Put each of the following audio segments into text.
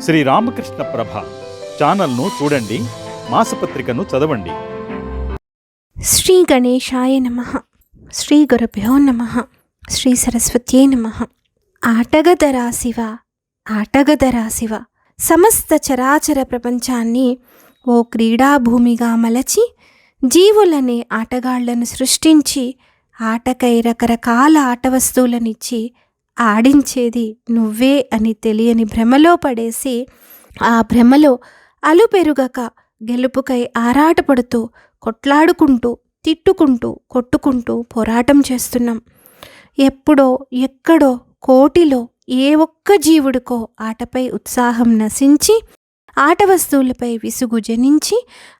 శ్రీ రామకృష్ణ ప్రభ ఛానల్ను చూడండి, మాసపత్రికను చదవండి. శ్రీ గణేశాయ నమః. శ్రీ గురుభ్యో నమః. శ్రీ సరస్వత్యై నమః. ఆటగదరా శివ, ఆటగదరా శివ. సమస్త చరాచర ప్రపంచాన్ని ఓ క్రీడాభూమిగా మలచి జీవులనే ఆటగాళ్లను సృష్టించి ఆటకై రకరకాల ఆట వస్తువులనిచ్చి ఆడించేది నువ్వే అని తెలియని భ్రమలో పడేసి ఆ భ్రమలో అలుపెరుగక గెలుపుకై ఆరాటపడుతూ కొట్లాడుకుంటూ తిట్టుకుంటూ కొట్టుకుంటూ పోరాటం చేస్తున్నాం. ఎప్పుడో ఎక్కడో కోటిలో ఏ ఒక్క జీవుడికో ఆటపై ఉత్సాహం నశించి ఆట వస్తువులపై విసుగు జనించి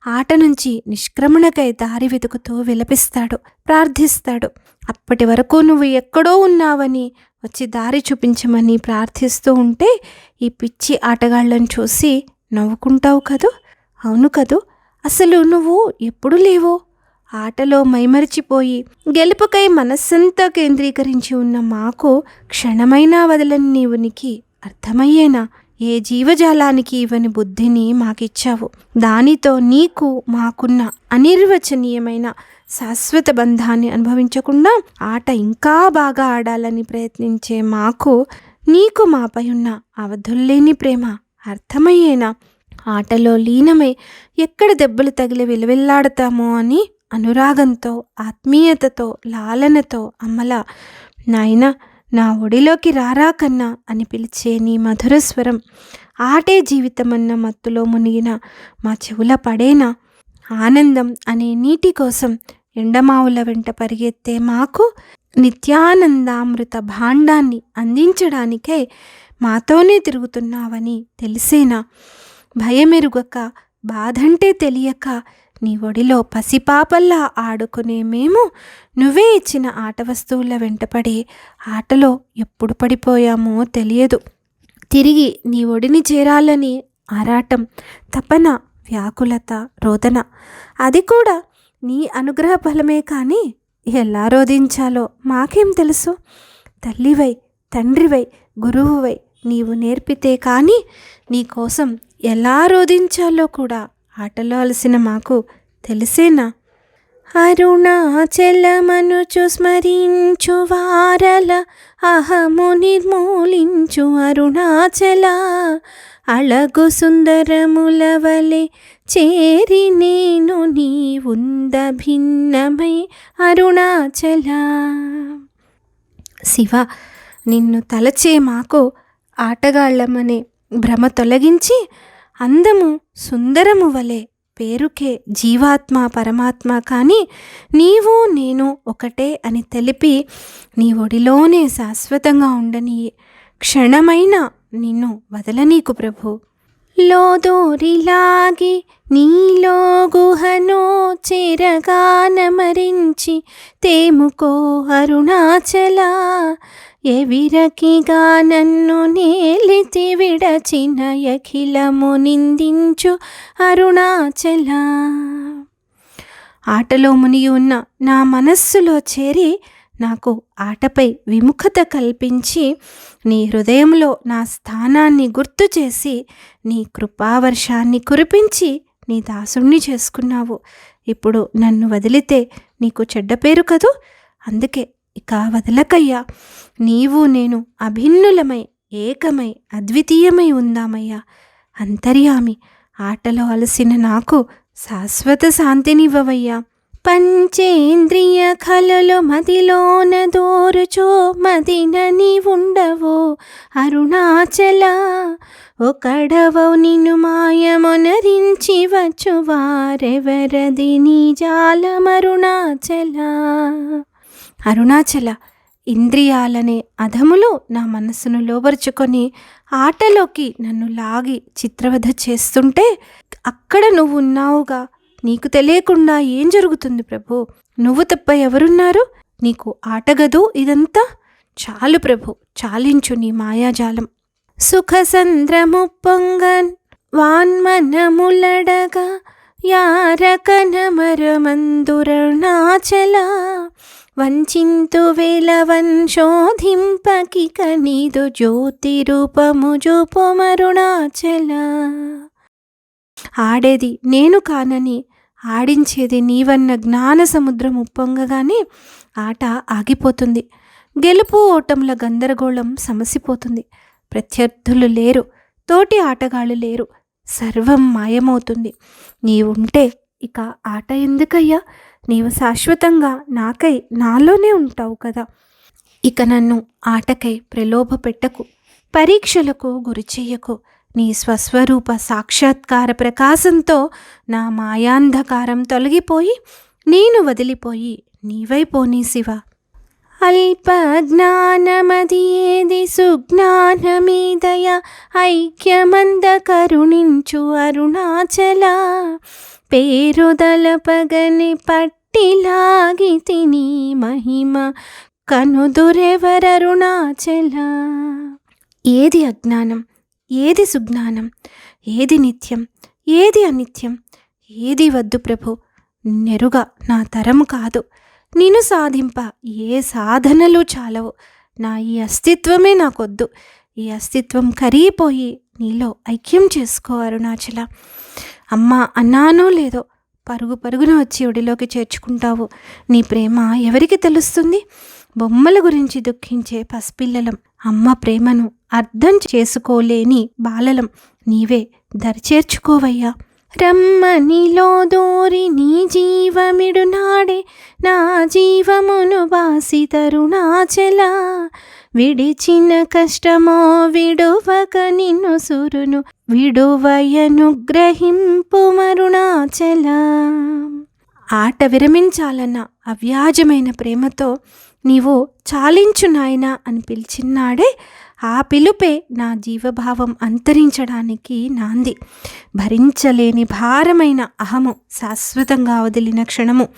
ఆట నుంచి నిష్క్రమణకై దారి వెతుకుతూ విలపిస్తాడు, ప్రార్థిస్తాడు. అప్పటి వరకు నువ్వు ఎక్కడో ఉన్నావని వచ్చి దారి చూపించమని ప్రార్థిస్తూ ఉంటే ఈ పిచ్చి ఆటగాళ్లను చూసి నవ్వుకుంటావు కదూ. అవును కదూ, అసలు నువ్వు ఎప్పుడు లేవో ఆటలో మైమరిచిపోయి గెలుపుకై మనస్సంతా కేంద్రీకరించి ఉన్న మాకు క్షణమైనా వదలని నీ ఉనికి అర్థమయ్యేనా? ఏ జీవజాలానికి ఇవ్వని బుద్ధిని మాకిచ్చావు. దానితో నీకు మాకున్న అనిర్వచనీయమైన శాశ్వత బంధాన్ని అనుభవించకుండా ఆట ఇంకా బాగా ఆడాలని ప్రయత్నించే మాకు నీకు మాపై ఉన్న అవధుల్లేని ప్రేమ అర్థమయ్యేనా? ఆటలో లీనమై ఎక్కడ దెబ్బలు తగిలి విలువెల్లాడతామో అని అనురాగంతో ఆత్మీయతతో లాలనతో అమ్మలా నాయనా నా ఒడిలోకి రారా కన్నా అని పిలిచే నీ మధుర స్వరం ఆటే జీవితమన్న మత్తులో మునిగిన మా చెవుల పడేనా? ఆనందం అనే నీటి కోసం ఎండమావుల వెంట పరిగెత్తే మాకు నిత్యానందామృత భాండాన్ని అందించడానికై మాతోనే తిరుగుతున్నావని తెలిసేనా? భయమెరుగక బాధంటే తెలియక నీ ఒడిలో పసిపాపల్లా ఆడుకునే మేము నువ్వే ఇచ్చిన ఆట వస్తువుల వెంటపడి ఆటలో ఎప్పుడు పడిపోయామో తెలియదు. తిరిగి నీ ఒడిని చేరాలని ఆరాటం, తపన, వ్యాకులత, రోదన. అది కూడా నీ అనుగ్రహ ఫలమే కానీ ఎలా రోధించాలో మాకేం తెలుసు? తల్లివై, తండ్రివై, గురువువై నీవు నేర్పితే కానీ నీకోసం ఎలా రోధించాలో కూడా ఆటలో అలసిన మాకు తెలిసేనా? అరుణాచలమనుచు స్మరించు వారల అహము నిర్మూలించు అరుణాచల అళగు సుందరముల వలె చేరి నేను నీ ఉంద భిన్నమై అరుణాచల. శివ, నిన్ను తలచే మాకు ఆటగాళ్లమనే భ్రమ తొలగించి అందము సుందరము వలె పేరుకే జీవాత్మ పరమాత్మ కానీ నీవు నేను ఒకటే అని తెలిపి నీ ఒడిలోనే శాశ్వతంగా ఉండని క్షణమైన నిన్ను వదలనీకు ప్రభు. లోదోరిలాగి నీలో గుహనో చెరగానమరించి తేముకో అరుణాచల ఎవిరకిగా నన్ను నేలితి విడచిన అఖిలము నిందించు అరుణాచల. ఆటలో మునిగి ఉన్న నా మనస్సులో చేరి నాకు ఆటపై విముఖత కల్పించి నీ హృదయంలో నా స్థానాన్ని గుర్తు చేసి నీ కృపావర్షాన్ని కురిపించి నీ దాసుణ్ణి చేసుకున్నావు. ఇప్పుడు నన్ను వదిలితే నీకు చెడ్డ పేరు కదూ. అందుకే ఇక వదలకయ్యా. నీవు నేను అభిన్నులమై ఏకమై అద్వితీయమై ఉందామయ్యా. అంతర్యామి, ఆటలో అలసిన నాకు శాశ్వత శాంతినివ్వవయ్యా. పంచేంద్రియ కళలు మదిలోన దోరుచో మదిన నీవుండవో అరుణాచల. ఒకడవో నిన్ను మాయమొనరించి వచ్చు వారెవరది నీ జాలమరుణాచల. అరుణాచల, ఇంద్రియాలనే అధములు నా మనస్సును లోబరుచుకొని ఆటలోకి నన్ను లాగి చిత్రవధ చేస్తుంటే అక్కడ నువ్వు ఉన్నావుగా. నీకు తెలియకుండా ఏం జరుగుతుంది ప్రభు? నువ్వు తప్ప ఎవరున్నారు? నీకు ఆటగదు ఇదంతా. చాలు ప్రభు, చాలించు నీ మాయాజాలం. సుఖసంద్రము పొంగన్ వాన్మనములడగా యారకనమరమందురణాచల వంచింతు వేలవన్ శోధింపకిక నీదు జ్యోతి రూపము జూపుమరుణాచల. ఆడేది నేను కానని ఆడించేది నీవన్న జ్ఞాన సముద్రం ఉప్పొంగగానే ఆట ఆగిపోతుంది. గెలుపు ఓటముల గందరగోళం సమసిపోతుంది. ప్రత్యర్థులు లేరు, తోటి ఆటగాళ్ళు లేరు, సర్వం మాయమవుతుంది. నీవుంటే ఇక ఆట ఎందుకయ్యా? నీవు శాశ్వతంగా నాకై నాలోనే ఉంటావు కదా. ఇక నన్ను ఆటకై ప్రలోభ పెట్టకు, పరీక్షలకు గురి చెయ్యకు. నీ స్వస్వరూప సాక్షాత్కార ప్రకాశంతో నా మాయాంధకారం తొలగిపోయి నేను వదిలిపోయి నీవైపోనీ శివ. అల్పజ్ఞానమది ఏది సుజ్ఞానమీదయ ఐక్యమంద కరుణించు అరుణాచల. పేరుదలపగని పట్టిలాగి తిని మహిమ కనుదురెవరరుణాచల. ఏది అజ్ఞానం, ఏది సుజ్ఞానం, ఏది నిత్యం, ఏది అనిత్యం, ఏది వద్దు ప్రభు. నెరుగా నా తరం కాదు. నిన్ను సాధింప ఏ సాధనలు చాలవు. నా ఈ అస్తిత్వమే నాకొద్దు. ఈ అస్తిత్వం కరిగిపోయి నీలో ఐక్యం చేసుకో అరుణాచల. అమ్మా అన్నానో లేదో పరుగు పరుగున వచ్చి ఒడిలోకి చేర్చుకుంటావు. నీ ప్రేమ ఎవరికి తెలుస్తుంది? బొమ్మల గురించి దుఃఖించే పసిపిల్లలం. అమ్మ ప్రేమను అర్థం చేసుకోలేని బాలలం. నీవే దరిచేర్చుకోవయ్యా. రమ్మనిలో దూరి నీ జీవమిడునాడే నా జీవమును బాసి తరుణాచల. విడిచిన కష్టమో విడువక నిన్ను సురును విడువయనుగ్రహింపు మరుణాచల. ఆట విరమించాలన్న అవ్యాజమైన ప్రేమతో నీవు చాలించు నాయనా అని పిలిచినాడే ఆ పిలుపే నా జీవభావం అంతరించడానికి నాంది. భరించలేని భారమైన అహము శాశ్వతంగా వదిలిన క్షణము.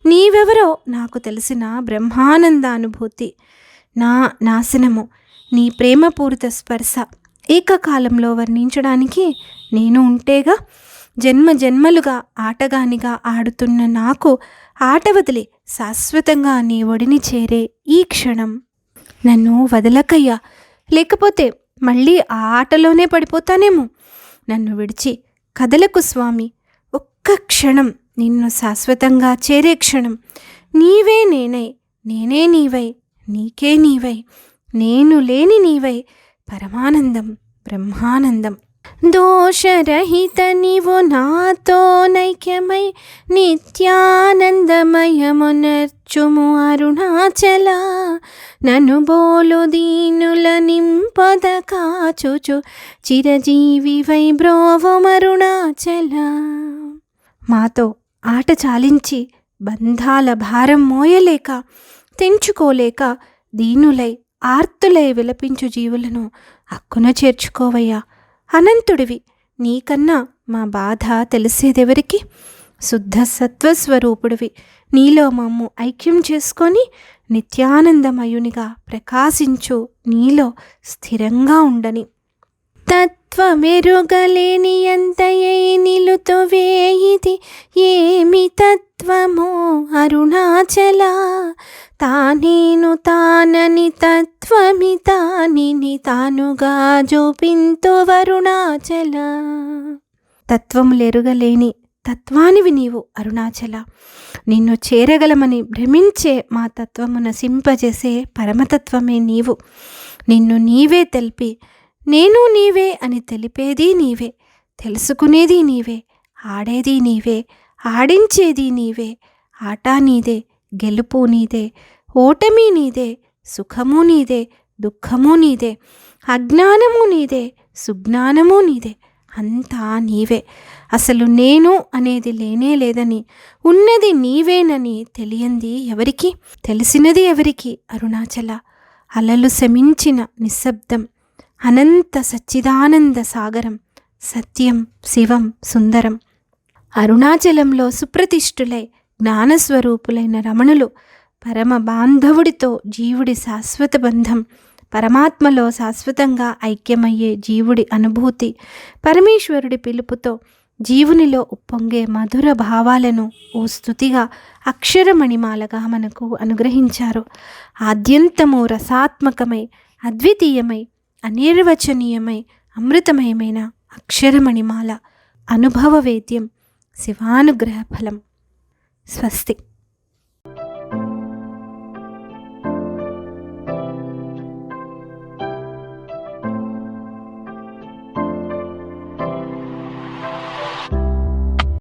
నీవెవరో నాకు తెలిసిన బ్రహ్మానందానుభూతి. నా నాశనము నీ ప్రేమపూరిత స్పర్శ ఏకకాలంలో వర్ణించడానికి నేను ఉంటేగా. జన్మ జన్మలుగా ఆటగానిగా ఆడుతున్న నాకు ఆట వదిలి శాశ్వతంగా నీ ఒడిని చేరే ఈ క్షణం నన్ను వదలకయ్యా. లేకపోతే మళ్ళీ ఆ ఆటలోనే పడిపోతానేమో. నన్ను విడిచి కదలకు స్వామి. ఒక్క క్షణం నిన్ను శాశ్వతంగా చేరే క్షణం. నీవే నేనై, నేనే నీవై, నీకే నీవై, నేను లేని నీవై, పరమానందం బ్రహ్మానందం. దోషరహిత నీవు నాతో నైక్యమై నిత్యానందమయమునర్చుము అరుణాచల. నన్ను బోలు దీనుల నింపద కాచుచు చిరజీవివై బ్రోవమరుణాచల. మాతో ఆట చాలించి బంధాల భారం మోయలేక తెంచుకోలేక దీనులై ఆర్తులై విలపించు జీవులను హక్కున చేర్చుకోవయ్యా. అనంతుడివి, నీకన్నా మా బాధ తెలిసేదెవరికి? శుద్ధ సత్వస్వరూపుడివి, నీలో మమ్ము ఐక్యం చేసుకొని నిత్యానందమయునిగా ప్రకాశించు నీలో స్థిరంగా ఉండని. తత్వమెరుగలేని ఎంతయై నిలుతు వేయిది ఏమి తత్వమో అరుణాచల. తానేను తానని తత్వమి తానిని తానుగా జోపింతు వరుణాచల. తత్వములెరుగలేని తత్వానివి నీవు అరుణాచల. నిన్ను చేరగలమని భ్రమించే మా తత్వము నశింపజేసే పరమతత్వమే నీవు. నిన్ను నీవే తెలిపి నేను నీవే అని తెలిపేది నీవే, తెలుసుకునేది నీవే, ఆడేది నీవే, ఆడించేది నీవే. ఆట నీదే, గెలుపు నీదే, ఓటమి నీదే, సుఖము నీదే, దుఃఖము నీదే, అజ్ఞానము నీదే, సుజ్ఞానము నీదే, అంతా నీవే. అసలు నేను అనేది లేనే లేదని, ఉన్నది నీవేనని తెలియంది ఎవరికి? తెలిసినది ఎవరికి? అరుణాచల. అలలు శమించిన నిశ్శబ్దం, అనంత సచ్చిదానంద సాగరం, సత్యం శివం సుందరం. అరుణాచలంలో సుప్రతిష్ఠులై జ్ఞానస్వరూపులైన రమణులు పరమ బాంధవుడితో జీవుడి శాశ్వత బంధం, పరమాత్మలో శాశ్వతంగా ఐక్యమయ్యే జీవుడి అనుభూతి, పరమేశ్వరుడి పిలుపుతో జీవునిలో ఉప్పొంగే మధుర భావాలను ఓ స్తుతిగా అక్షరమణిమాలగా మనకు అనుగ్రహించారు. ఆద్యంతము రసాత్మకమై, అద్వితీయమై, అనిర్వచనీయమై, అమృతమయమైన అక్షరమణిమాల అనుభవవేద్యం, శివానుగ్రహ ఫలం. స్వస్తి.